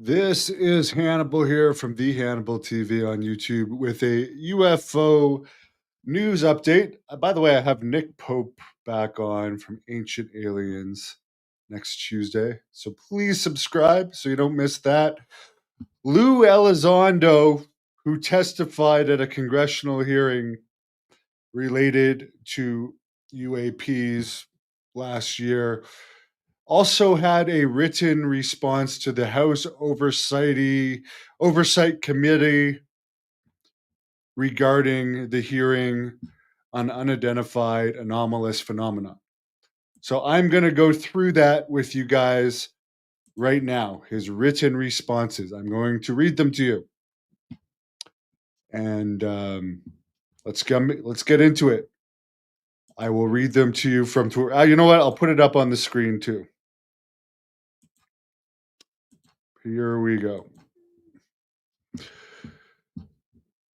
This is Hannibal here from the Hannibal TV on YouTube with a UFO news update. By the way, I have Nick Pope back on from Ancient Aliens next Tuesday. So please subscribe so you don't miss that. Lou Elizondo, who testified at a congressional hearing related to UAPs last year, also had a written response to the House Oversight Committee regarding the hearing on unidentified anomalous phenomena. So I'm going to go through that with you guys right now, his written responses. I'm going to read them to you. And let's get into it. I will read them to you from Twitter. You know what? I'll put it up on the screen too. Here we go.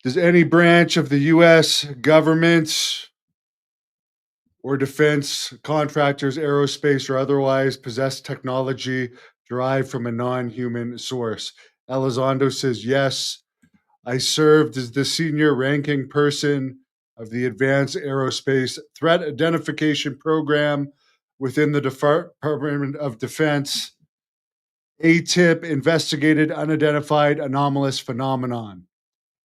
Does any branch of the U.S. government or defense contractors, aerospace or otherwise, possess technology derived from a non-human source? Elizondo says, yes. I served as the senior ranking person of the Advanced Aerospace Threat Identification Program within the Department of Defense. ATIP investigated unidentified anomalous phenomenon.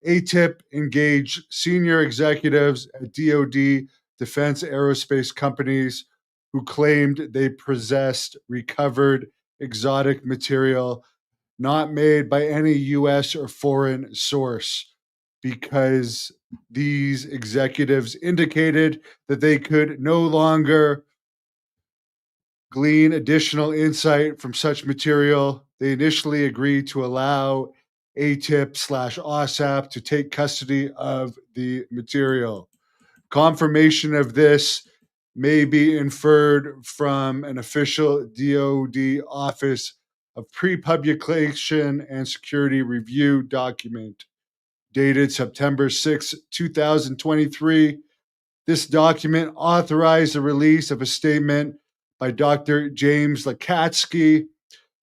ATIP engaged senior executives at DoD defense aerospace companies who claimed they possessed recovered exotic material not made by any U.S. or foreign source, because these executives indicated that they could no longer glean additional insight from such material. They initially agreed to allow ATIP/OSAP to take custody of the material. Confirmation of this may be inferred from an official DoD Office of Pre-Publication and Security Review document dated September 6, 2023. This document authorized the release of a statement by Dr. James Lakatsky,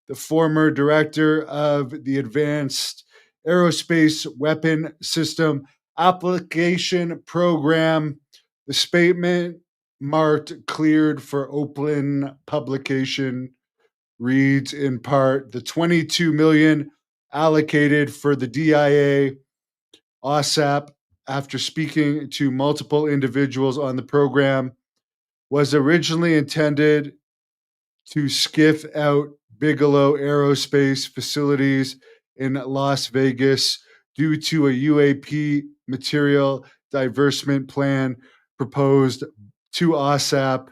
the former director of the Advanced Aerospace Weapon System Application Program. The statement, marked cleared for open publication, reads in part, the $22 million allocated for the DIA OSAP after speaking to multiple individuals on the program was originally intended to skiff out Bigelow Aerospace facilities in Las Vegas due to a UAP material divestment plan proposed to OSAP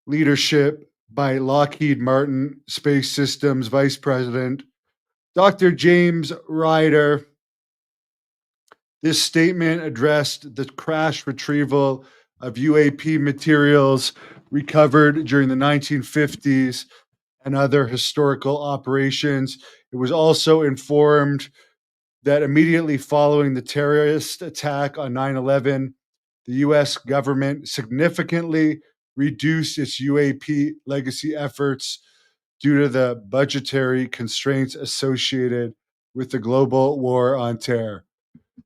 leadership by Lockheed Martin Space Systems Vice President Dr. James Ryder. This statement addressed the crash retrieval of UAP materials recovered during the 1950s and other historical operations. It was also informed that immediately following the terrorist attack on 9/11, the U.S. government significantly reduced its UAP legacy efforts due to the budgetary constraints associated with the global war on terror.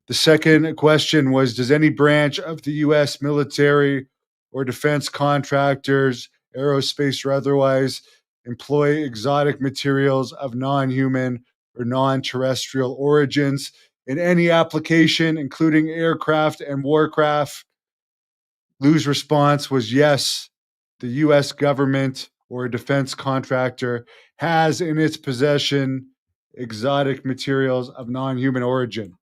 The second question was, does any branch of the U.S. military or defense contractors, aerospace or otherwise, employ exotic materials of non-human or non-terrestrial origins in any application, including aircraft and warcraft? Lou's response was yes. The U.S. government or a defense contractor has in its possession exotic materials of non-human origin.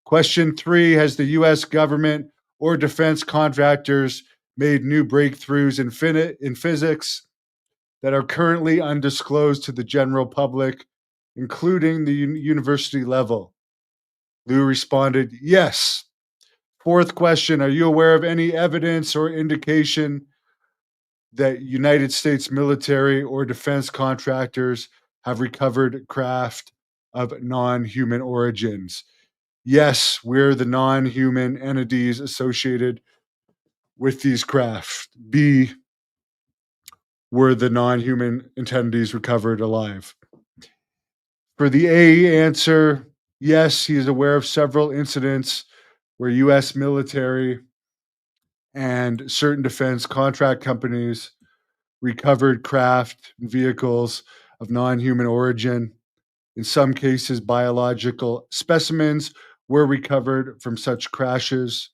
Question 3, has the U.S. government or defense contractors made new breakthroughs in physics that are currently undisclosed to the general public, including the university level? Lou responded, yes. Fourth question, are you aware of any evidence or indication that United States military or defense contractors have recovered craft of non-human origins? Yes, we're the non-human entities associated with these craft. B, were the non-human entities recovered alive? For the A answer, yes, he is aware of several incidents where US military and certain defense contract companies recovered craft and vehicles of non human origin. In some cases, biological specimens were recovered from such crashes.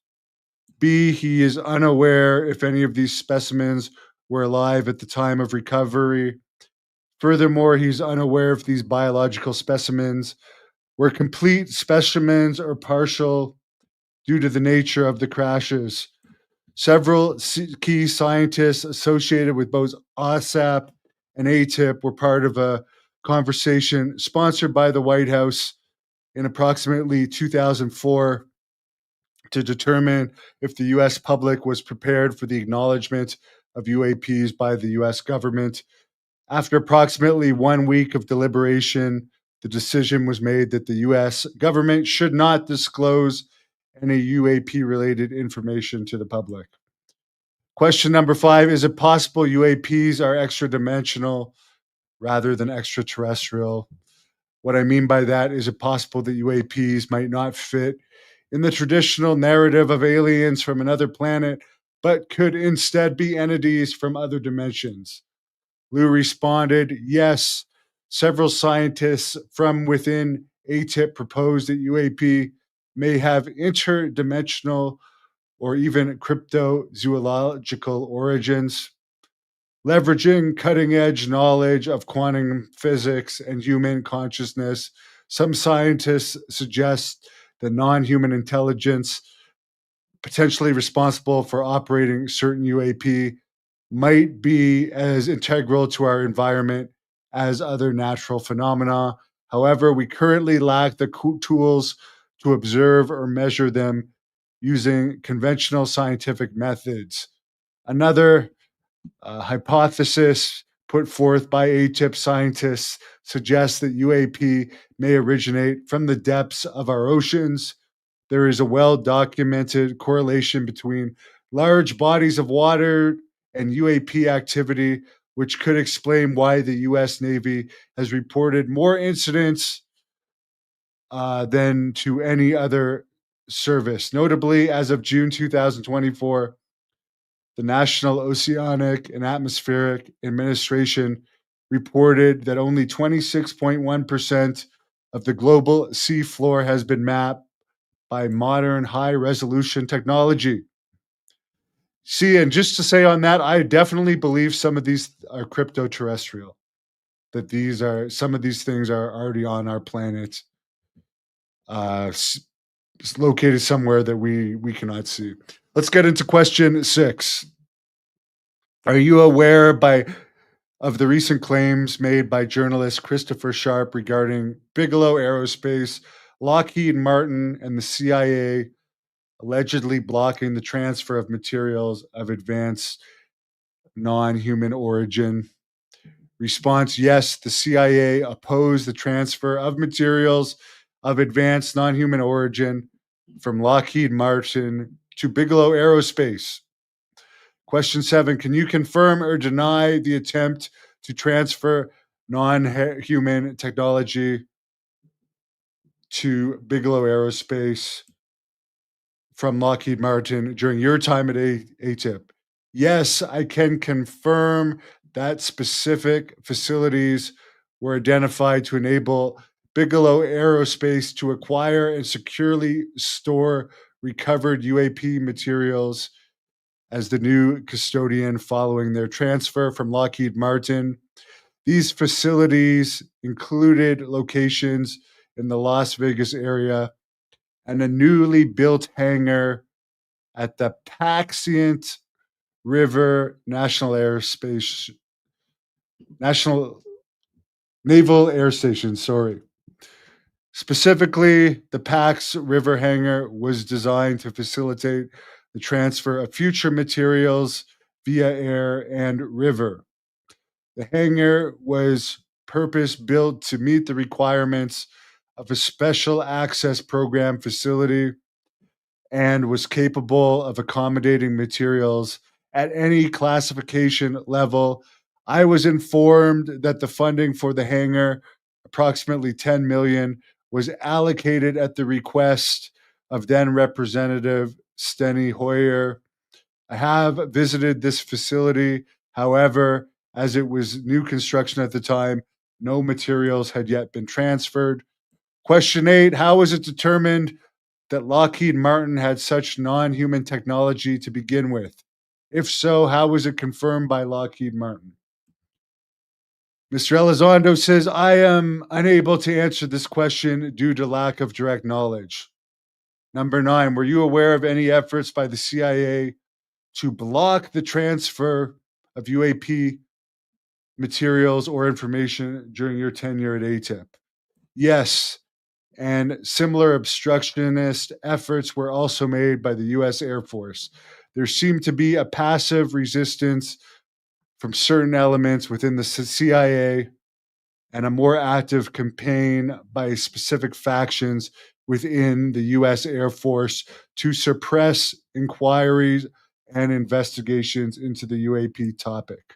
B, he is unaware if any of these specimens were alive at the time of recovery. Furthermore, he's unaware if these biological specimens were complete specimens or partial due to the nature of the crashes. Several key scientists associated with both OSAP and ATIP were part of a conversation sponsored by the White House in approximately 2004 to determine if the US public was prepared for the acknowledgement of UAPs by the US government. After approximately 1 week of deliberation, the decision was made that the US government should not disclose any UAP related information to the public. Question number 5, is it possible UAPs are extradimensional rather than extraterrestrial? What I mean by that is it possible that UAPs might not fit in the traditional narrative of aliens from another planet, but could instead be entities from other dimensions? Lou responded, yes. Several scientists from within ATIP proposed that UAP may have interdimensional or even cryptozoological origins, leveraging cutting edge knowledge of quantum physics and human consciousness. Some scientists suggest that non human intelligence, potentially responsible for operating certain UAP, might be as integral to our environment as other natural phenomena. However, we currently lack the tools to observe or measure them using conventional scientific methods. Another hypothesis put forth by ATIP scientists suggests that UAP may originate from the depths of our oceans. There is a well documented correlation between large bodies of water and UAP activity, which could explain why the US Navy has reported more incidents than to any other service. Notably, as of June 2024, the National Oceanic and Atmospheric Administration reported that only 26.1% of the global seafloor has been mapped by modern high resolution technology. See, and just to say on that, I definitely believe some of these are crypto terrestrial, that these are some of these things are already on our planet, uh, located somewhere that we cannot see. Let's get into question 6. Are you aware of the recent claims made by journalist Christopher Sharp regarding Bigelow Aerospace, Lockheed Martin, and the CIA allegedly blocking the transfer of materials of advanced non-human origin? Response, yes, the CIA opposed the transfer of materials of advanced non-human origin from Lockheed Martin to Bigelow Aerospace. Question 7, can you confirm or deny the attempt to transfer non-human technology to Bigelow Aerospace from Lockheed Martin during your time at ATIP? Yes, I can confirm that specific facilities were identified to enable Bigelow Aerospace to acquire and securely store recovered UAP materials as the new custodian following their transfer from Lockheed Martin. These facilities included locations in the Las Vegas area and a newly built hangar at the Paxient River National Naval Air Station, sorry. Specifically, the Pax River hangar was designed to facilitate the transfer of future materials via air and river. The hangar was purpose built to meet the requirements of a special access program facility and was capable of accommodating materials at any classification level. I was informed that the funding for the hangar approximately 10 million, was allocated at the request of then Representative Steny Hoyer. I have visited this facility. However, as it was new construction at the time, no materials had yet been transferred. Question 8, how was it determined that Lockheed Martin had such non-human technology to begin with? If so, how was it confirmed by Lockheed Martin? Mr. Elizondo says, I am unable to answer this question due to lack of direct knowledge. Number 9, were you aware of any efforts by the CIA to block the transfer of UAP materials or information during your tenure at ATIP? Yes, and similar obstructionist efforts were also made by the US Air Force. There seemed to be a passive resistance from certain elements within the CIA and a more active campaign by specific factions within the US Air Force to suppress inquiries and investigations into the UAP topic.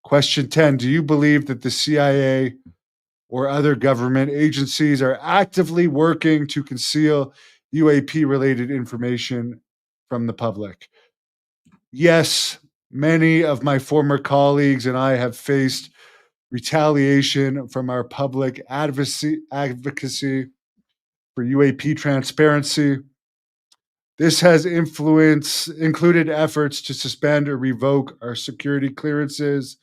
Question 10, do you believe that the CIA or other government agencies are actively working to conceal UAP related information from the public? Yes, many of my former colleagues and I have faced retaliation from our public advocacy for UAP transparency. This has included efforts to suspend or revoke our security clearances,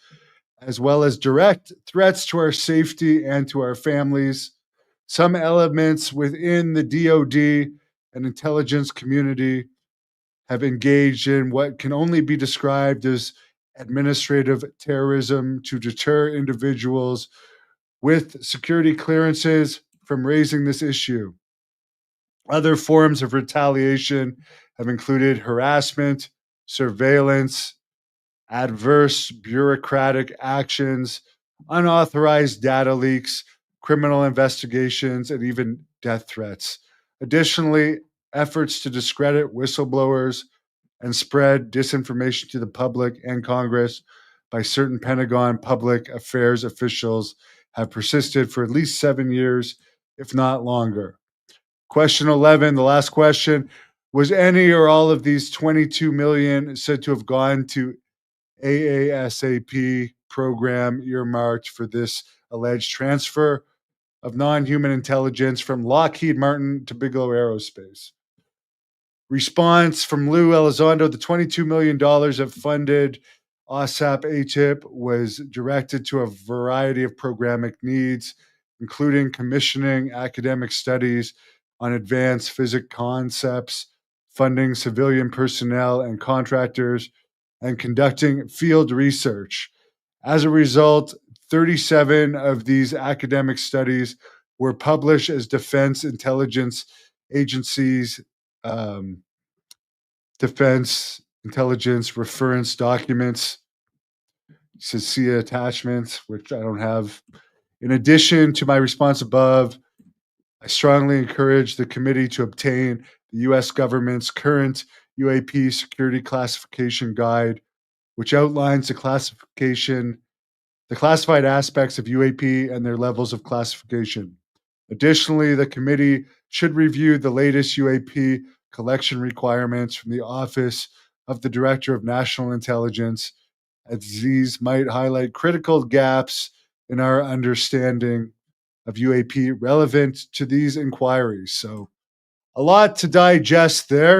as well as direct threats to our safety and to our families. Some elements within the DoD and intelligence community have engaged in what can only be described as administrative terrorism to deter individuals with security clearances from raising this issue. Other forms of retaliation have included harassment, surveillance, adverse bureaucratic actions, unauthorized data leaks, criminal investigations, and even death threats. Additionally, efforts to discredit whistleblowers and spread disinformation to the public and Congress by certain Pentagon public affairs officials have persisted for at least 7 years, if not longer. Question 11, the last question. Was any or all of these 22 million said to have gone to AASAP program earmarked for this alleged transfer of non-human intelligence from Lockheed Martin to Bigelow Aerospace? Response from Lou Elizondo, the $22 million of funded OSAP ATIP was directed to a variety of programmatic needs, including commissioning academic studies on advanced physics concepts, funding civilian personnel and contractors, and conducting field research. As a result, 37 of these academic studies were published as Defense Intelligence Agency's Defense Intelligence reference documents. It says see attachments, which I don't have. In addition to my response above, I strongly encourage the committee to obtain the U.S. government's current UAP security classification guide, which outlines the classified aspects of UAP and their levels of classification. Additionally, the committee should review the latest UAP collection requirements from the Office of the Director of National Intelligence, as these might highlight critical gaps in our understanding of UAP relevant to these inquiries. So, a lot to digest there.